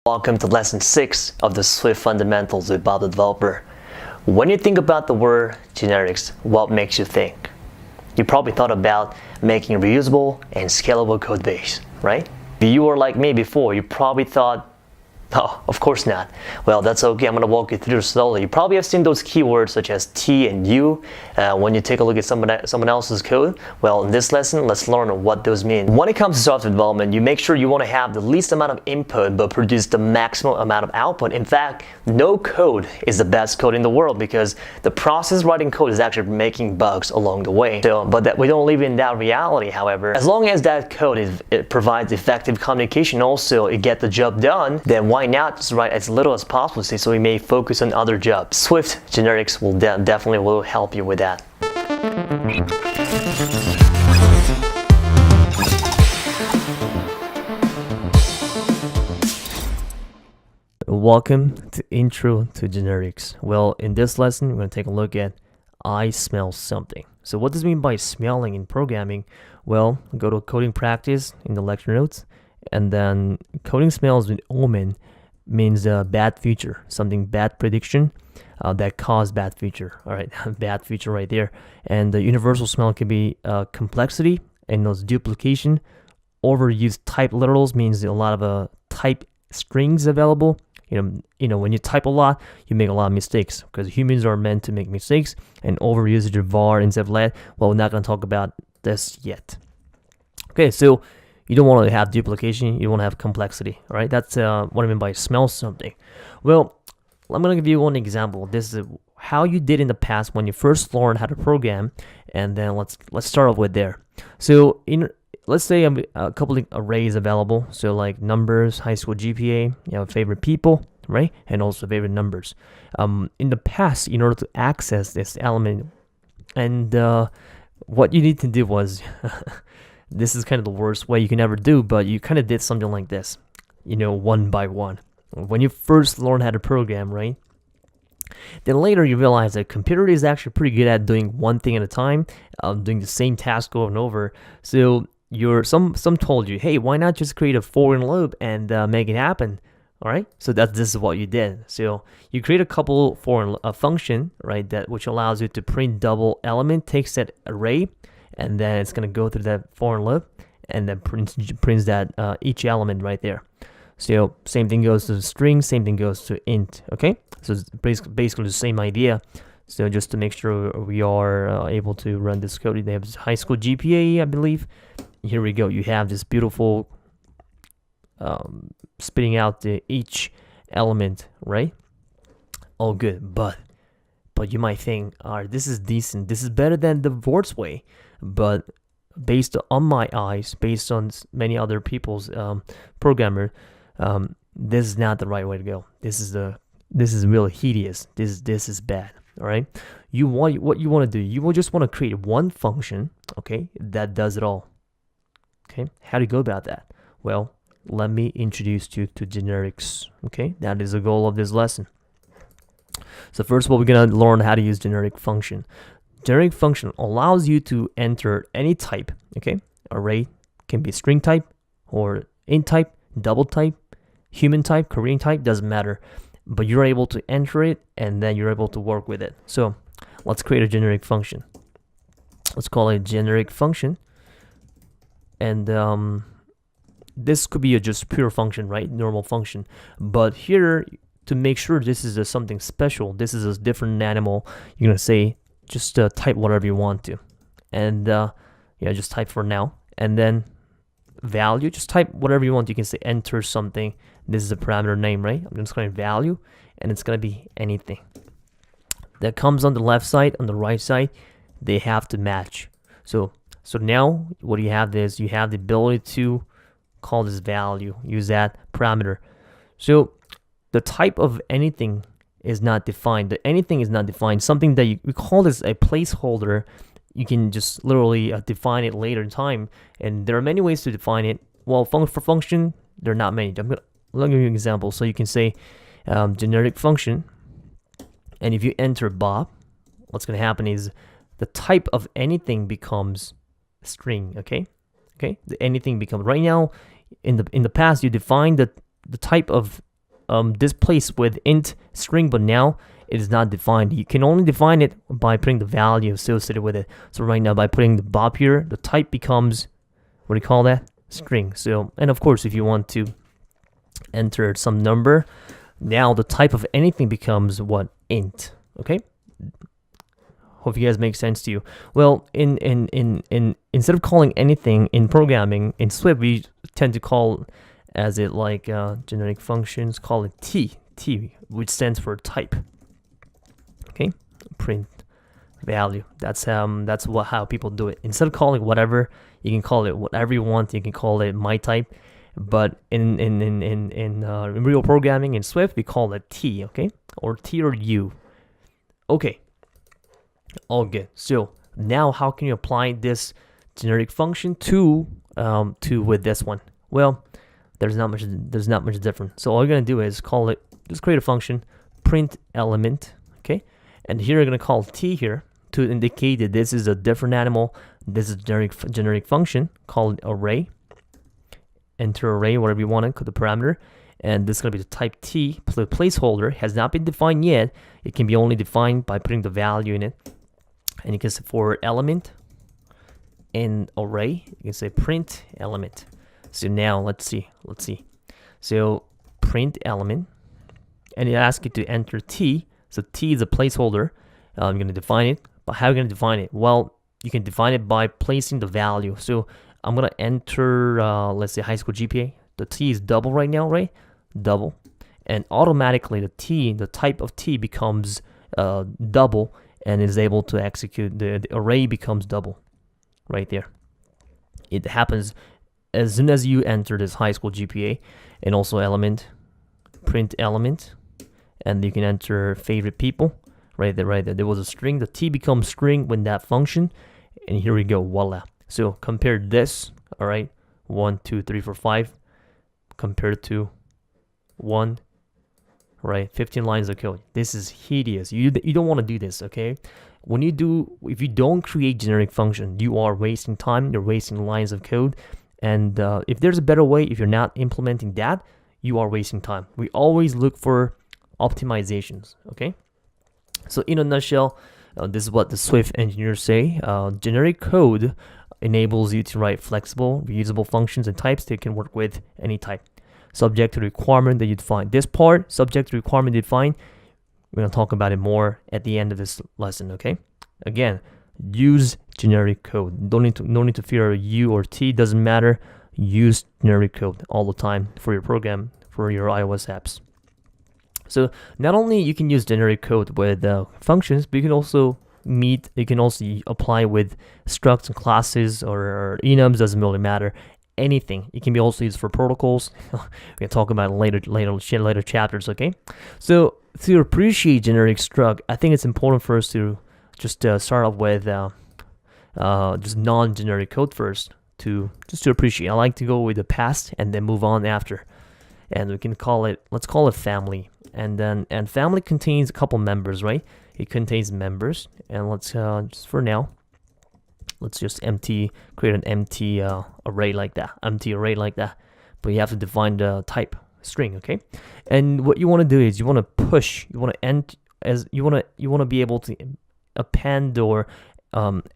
Welcome to lesson 6 of the Swift Fundamentals with Bob the Developer. When you think about the word generics, what makes you think? You probably thought about making a reusable and scalable code base, right? If you were like me before, you probably thought, oh, of course not. Well, that's okay. I'm going to walk you through slowly. You probably have seen those keywords such as T and U when you take a look at someone else's code. Well, in this lesson, let's learn what those mean. When it comes to software development, you make sure you want to have the least amount of input but produce the maximum amount of output. In fact, no code is the best code in the world because the process writing code is actually making bugs along the way. But we don't live in that reality, however. As long as that code it provides effective communication, also it gets the job done, then why not just write as little as possible so we may focus on other jobs. Swift generics will definitely will help you with that. Welcome to Intro to Generics. Well, in this lesson, we're going to take a look at I smell something. So what does it mean by smelling in programming? Well, go to coding practice in the lecture notes, and then coding smells with omen means a bad feature, something bad prediction that caused bad feature. All right, bad feature right there. And the universal smell can be complexity and those duplication. Overused type literals means a lot of type strings available. You know, when you type a lot, you make a lot of mistakes because humans are meant to make mistakes. And overusage of var instead of let. Well, we're not going to talk about this yet. Okay, so you don't want to have duplication. You want to have complexity. All right, that's what I mean by smell something. Well, I'm going to give you one example. This is how you did in the past when you first learned how to program, and then let's start off with there. So let's say a couple of arrays available. So like numbers, high school GPA, favorite people, right, and also favorite numbers. In the past, in order to access this element, and what you need to do was. This is kind of the worst way you can ever do, but you kind of did something like this, one by one. When you first learn how to program, right? Then later you realize that computer is actually pretty good at doing one thing at a time, doing the same task over and over. So some told you, hey, why not just create a for loop and make it happen? All right, so this is what you did. So you create a couple for a function, right, which allows you to print double element, takes that array, and then it's going to go through that for loop and then prints that each element right there. So same thing goes to the string, same thing goes to int, okay? So it's basically the same idea. So just to make sure we are able to run this code, they have high school GPA, I believe. Here we go. You have this beautiful spitting out each element, right? All good, but you might think, all right, this is decent. This is better than the Vort's way. But based on my eyes, based on many other people's programmer, this is not the right way to go. This is really hideous. This is bad. All right. What you want to do? You will just want to create one function, okay, that does it all. Okay. How do you go about that? Well, let me introduce you to generics. Okay, that is the goal of this lesson. So first of all, we're gonna learn how to use generic function. Generic function allows you to enter any type, okay? Array can be string type or int type, double type, human type, Korean type, doesn't matter. But you're able to enter it and then you're able to work with it. So let's create a generic function. Let's call it generic function. And this could be a just pure function, right? Normal function. But here, to make sure this is something special, this is a different animal, you're going to say, just type whatever you want to, and just type for now, and then value, just type whatever you want. You can say enter something. This is a parameter name, right? I'm just going to value, and it's going to be anything that comes on the left side, on the right side, they have to match. So now what you have is you have the ability to call this value, use that parameter. So the type of anything is not defined. The anything is not defined. Something that we call this a placeholder. You can just literally define it later in time. And there are many ways to define it. Well, for function, there are not many. Let me give you an example. So you can say generic function. And if you enter Bob, what's going to happen is the type of anything becomes string. Okay. The anything becomes, right now, in the past, you define the type of displaced with int string, but now it is not defined. You can only define it by putting the value associated with it. So right now, by putting the bob here, the type becomes, what do you call that? String. So, and of course, if you want to enter some number, now the type of anything becomes what? Int. Okay. Hope you guys make sense to you. Well, instead of calling anything in programming in Swift, we tend to call as it like generic functions. Call it T, which stands for type. Okay, print value. That's how people do it. Instead of calling whatever, you can call it whatever you want. You can call it my type, but in real programming in Swift, we call it T. Okay, or T or U. Okay. All good. So now, how can you apply this generic function to with this one? Well, there's not much different. So all you're gonna do is just create a function, print element, okay? And here you're gonna call T here to indicate that this is a different animal. This is a generic function called array. Enter array, whatever you want to, the parameter. And this is going to be the type T, placeholder, has not been defined yet. It can be only defined by putting the value in it. And you can say for element in array, you can say print element. So now let's see. So print element, and it asks you to enter T. So T is a placeholder. I'm going to define it. But how are you going to define it? Well, you can define it by placing the value. So I'm going to enter, let's say, high school GPA. The T is double right now, right? Double. And automatically the type of T becomes double and is able to execute. The array becomes double right there. It happens as soon as you enter this high school GPA, and also element, print element, and you can enter favorite people right there. There was a string. The T becomes string when that function, and here we go, voila. So compare this, all right, 1, 2, 3, 4, 5, compared to 1, right, 15 lines of code. This is hideous. You don't want to do this, okay? If you don't create generic function, you are wasting time. You're wasting lines of code. And if there's a better way, if you're not implementing that, you are wasting time. We always look for optimizations, okay? So in a nutshell, this is what the Swift engineers say. Generic code enables you to write flexible, reusable functions and types that can work with any type, subject to the requirement that you define. This part, subject to requirement defined, we're going to talk about it more at the end of this lesson, okay? Again, use generic code. No need to fear U or T, doesn't matter. Use generic code all the time for your program, for your iOS apps. So not only you can use generic code with functions, but you can also apply with structs and classes or enums, doesn't really matter. Anything. It can be also used for protocols. We can talk about it later chapters, okay? So to appreciate generic struct, I think it's important for us to just start off with just non-generic code first to appreciate. I like to go with the past and then move on after. And we can let's call it family. And family contains a couple members, right? It contains members, and let's just for now, let's just create an empty array like that. But you have to define the type string, okay? And what you want to do is you want to push, you want to be able to append or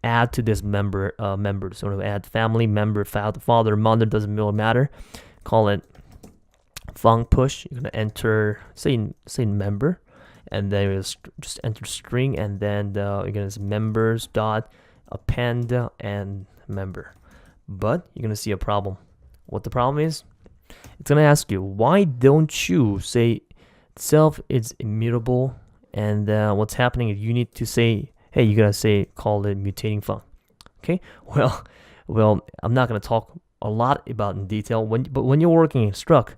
add to this member, sort of add family member, father, mother, doesn't really matter. Call it func push. You're gonna enter say member, and then you just enter string, and then you're gonna say members dot append and member. But you're gonna see a problem. What the problem is? It's gonna ask you, why don't you say self is immutable? And what's happening is you need to say, hey, you gotta call it mutating func. Okay. Well, I'm not gonna talk a lot about in detail but when you're working in struct,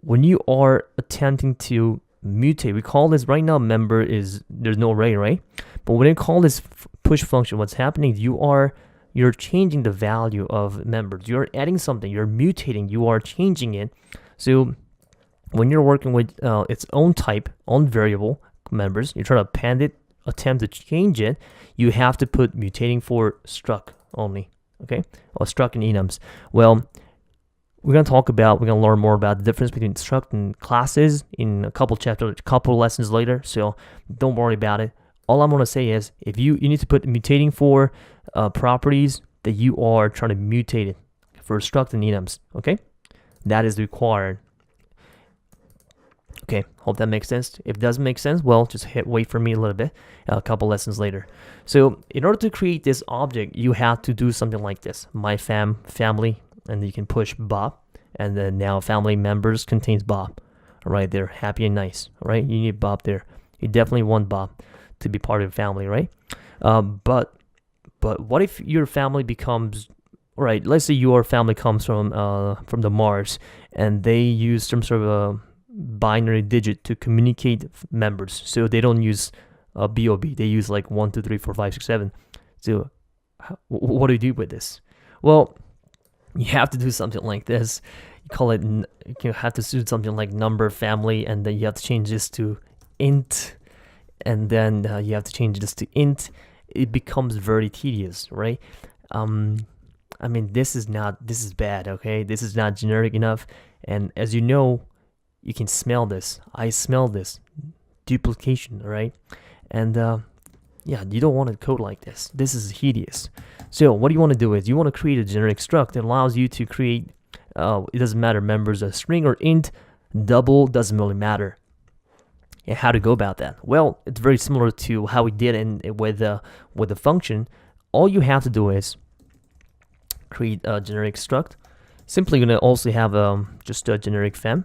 when you are attempting to mutate, we call this right now member there's no array, right? But when you call this push function, what's happening, you're changing the value of members. You're adding something, you're mutating, you are changing it. So when you're working with its own type, own variable members, you try to append it, attempt to change it, you have to put mutating for struct only, okay? Or struct and enums. Well, we're gonna learn more about the difference between struct and classes in a couple lessons later. So don't worry about it. All I'm gonna say is if you need to put mutating for properties that you are trying to mutate it for struct and enums. Okay, that is required. Okay, hope that makes sense. If it doesn't make sense, well, just wait for me a little bit, a couple lessons later. So in order to create this object, you have to do something like this: my family, and you can push Bob, and then now family members contains Bob. All right, they're happy and nice. All right, you need Bob there. You definitely want Bob to be part of the family, right? But what if your family becomes, right? Let's say your family comes from the Mars, and they use some sort of a binary digit to communicate members, so they don't use BOB. They use like 1, 2, 3, 4, 5, 6, 7. So what do you do with this? Well, you have to do something like this. You have to do something like number family, and then you have to change this to int, and then you have to change this to int. It becomes very tedious, right? I mean, this is bad, okay? This is not generic enough. And as you know, you can smell this. I smell this duplication, right? And yeah, you don't want to code like this. This is hideous. So what you want to do is you want to create a generic struct that allows you to create, it doesn't matter, members, a string or int, double, doesn't really matter. And how to go about that? Well, it's very similar to how we did with the function. All you have to do is create a generic struct. Simply gonna also have just a generic fem,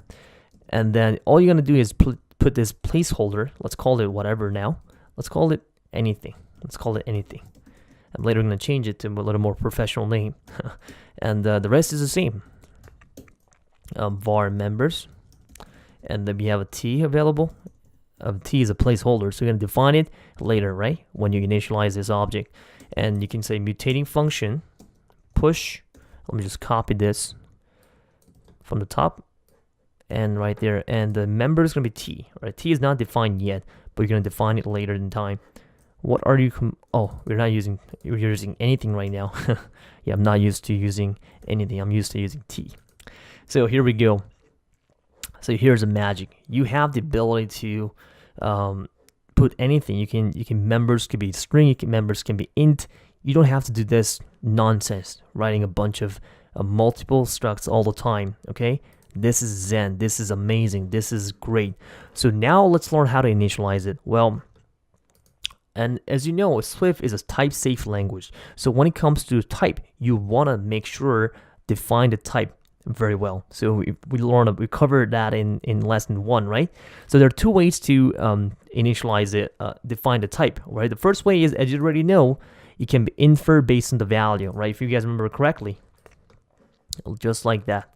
and then all you're gonna do is put this placeholder. Let's call it whatever now. Let's call it anything. I'm later gonna change it to a little more professional name, and the rest is the same. Var members, and then we have a t available. T is a placeholder, so you're going to define it later, right? When you initialize this object. And you can say mutating function, push. Let me just copy this from the top and right there. And the member is going to be T, right? T is not defined yet, but you're going to define it later in time. What are you, you're using anything right now. Yeah, I'm not used to using anything. I'm used to using T. So here we go. So here's the magic. You have the ability to put anything. You can members can be string. Members can be int. You don't have to do this nonsense, writing a bunch of multiple structs all the time. Okay, this is Zen. This is amazing. This is great. So now let's learn how to initialize it. Well, and as you know, Swift is a type-safe language. So when it comes to type, you want to make sure define the type very well. So we covered that in lesson 1, right? So there are two ways to initialize it, define the type, right? The first way is, as you already know, it can be inferred based on the value, right? If you guys remember correctly, just like that,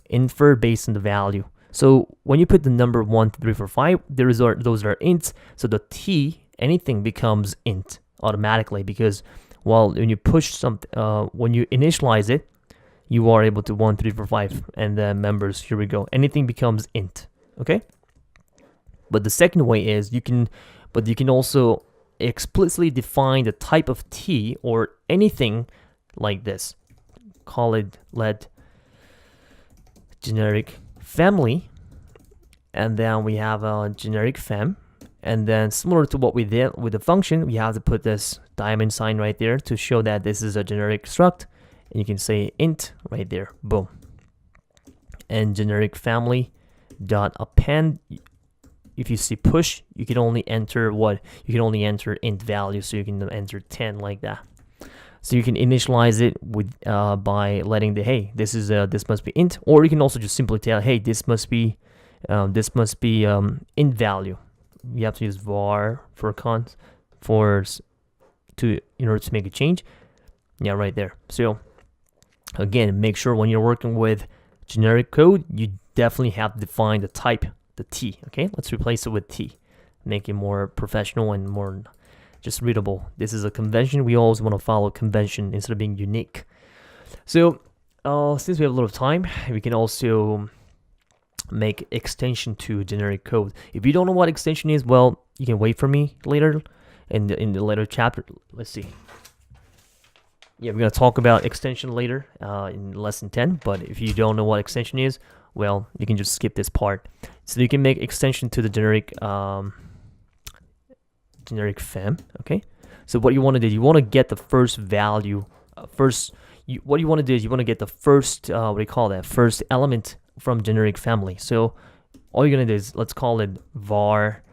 infer based on the value. So when you put the number 1, 2, 3, 4, 5, those are ints. So the t, anything becomes int automatically, because when you push something, when you initialize it, you are able to 1, 3, 4, 5, and then members, here we go. Anything becomes int, okay? But the second way is you can also explicitly define the type of t or anything like this. Call it let generic family, and then we have a generic fem, and then similar to what we did with the function, we have to put this diamond sign right there to show that this is a generic struct. And you can say int right there, boom. And generic family dot append. If you see push, you can only enter what? You can only enter int value, so you can enter 10 like that. So you can initialize it with by letting hey, this must be int, or you can also just simply tell, hey, this must be int value. You have to use var for cons in order to make a change. Yeah, right there. So again, make sure when you're working with generic code, you definitely have to define the type, the T, okay? Let's replace it with T. Make it more professional and more just readable. This is a convention. We always want to follow convention instead of being unique. So since we have a little time, we can also make extension to generic code. If you don't know what extension is, well, you can wait for me later in the later chapter. Let's see. Yeah, we're gonna talk about extension later in lesson 10. But if you don't know what extension is, well, you can just skip this part. So you can make extension to the generic fem. Okay. So what you want to do, you want to get the first value. What you want to do is you want to get the first what do you call that? First element from generic family. So all you're gonna do is, let's call it var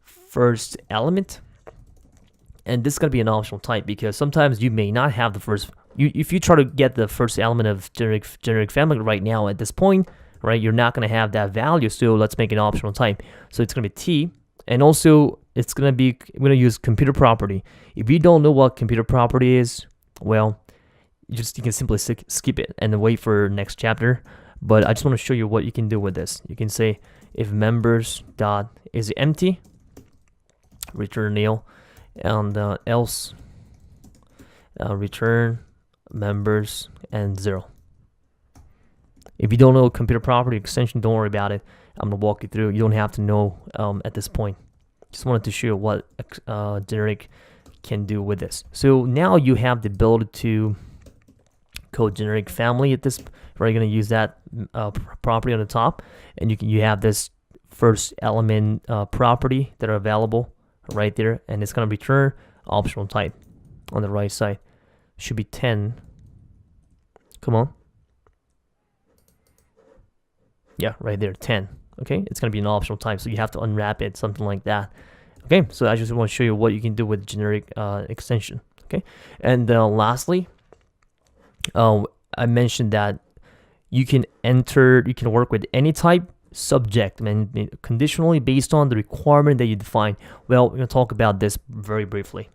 first element, and this is gonna be an optional type because sometimes you may not have the first. If you try to get the first element of generic family right now at this point, right, you're not gonna have that value. So let's make an optional type. So it's gonna be t, and also it's gonna be, we're gonna use computer property. If you don't know what computer property is, well, you can simply skip it and wait for next chapter. But I just want to show you what you can do with this. You can say if members dot is empty, return nil, and else return members and 0. If you don't know computer property extension, don't worry about it. I'm gonna walk you through. You don't have to know at this point. Just wanted to show you what generic can do with this. So now you have the ability to code generic family at this. We're going to use that property on the top, and you have this first element property that are available right there, and it's going to return optional type on the right side. Should be 10. Come on. Yeah, right there, 10. Okay, it's going to be an optional type, so you have to unwrap it, something like that. Okay, so I just want to show you what you can do with generic extension. Okay, and lastly, I mentioned that you can work with any type subject and conditionally based on the requirement that you define. Well, we're going to talk about this very briefly.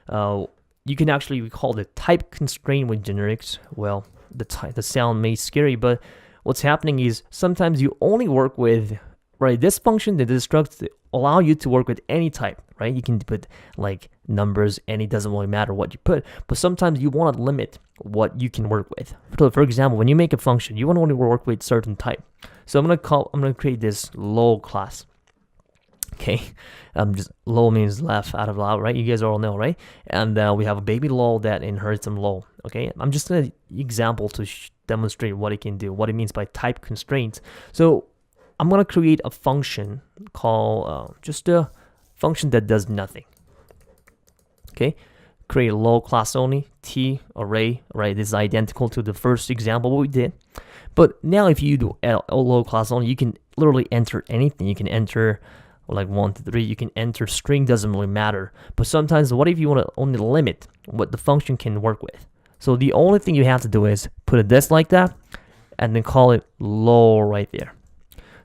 You can actually call the type constraint with generics. Well, the sound may scary, but what's happening is sometimes you only work with, right, this function, the destruct, allow you to work with any type, right? You can put like numbers, and it doesn't really matter what you put, but sometimes you want to limit what you can work with. So for example, when you make a function, you want to only work with certain type. So I'm gonna create this lol class. Okay, just lol means laugh out loud, right? You guys all know, right? And we have a baby lol that inherits some lol. Okay, I'm just gonna example to demonstrate what it can do, what it means by type constraints. So I'm gonna create a function called just a function that does nothing. Okay, create a lol class only, t array, right? This is identical to the first example what we did. But now if you do a lol class only, you can literally enter anything. You can enter like 1 to 3, you can enter string, doesn't really matter. But sometimes what if you want to only limit what the function can work with? So the only thing you have to do is put a this like that and then call it lol right there.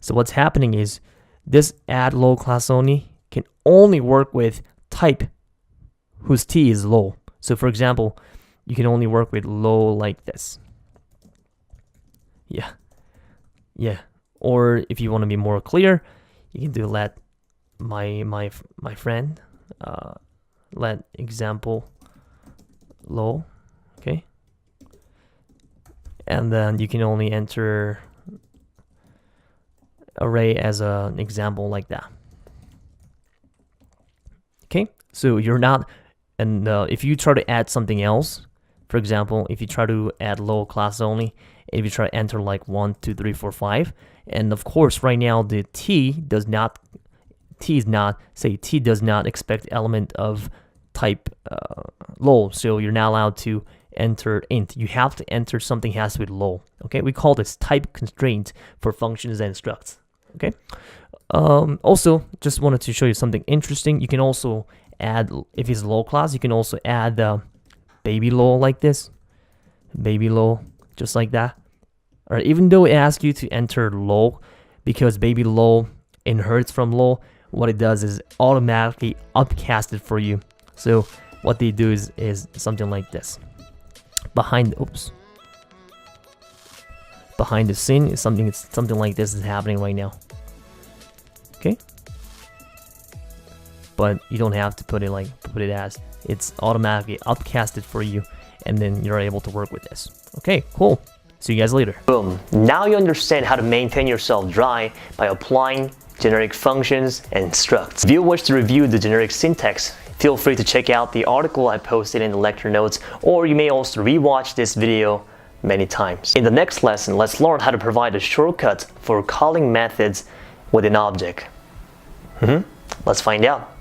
So what's happening is this add lol class only can only work with type whose t is lol. So for example, you can only work with lol like this. Yeah. Or if you want to be more clear, you can do let my friend let example lol. Okay, and then you can only enter array as an example like that. Okay, so you're not, and if you try to add something else, for example, if you try to add lol class only, if you try to enter like 1, 2, 3, 4, 5, and of course right now the t does not expect element of type lol, so you're not allowed to enter int. You have to enter something has to be lol. Okay, we call this type constraint for functions and structs. Okay, also just wanted to show you something interesting. You can also add, if it's lol class, you can also add baby lol like this, baby lol, just like that. All right, even though it asks you to enter lol, because baby lol inherits from lol, what it does is automatically upcast it for you. So what they do is something like this. Behind the scene is something like this is happening right now. Okay, but you don't have to put it as, it's automatically upcasted for you, and then you're able to work with this. Okay, cool. See you guys later. Boom. Now you understand how to maintain yourself dry by applying generic functions and structs. If you wish to review the generic syntax, Feel free to check out the article I posted in the lecture notes, or you may also rewatch this video many times. In the next lesson, let's learn how to provide a shortcut for calling methods with an object. Let's find out.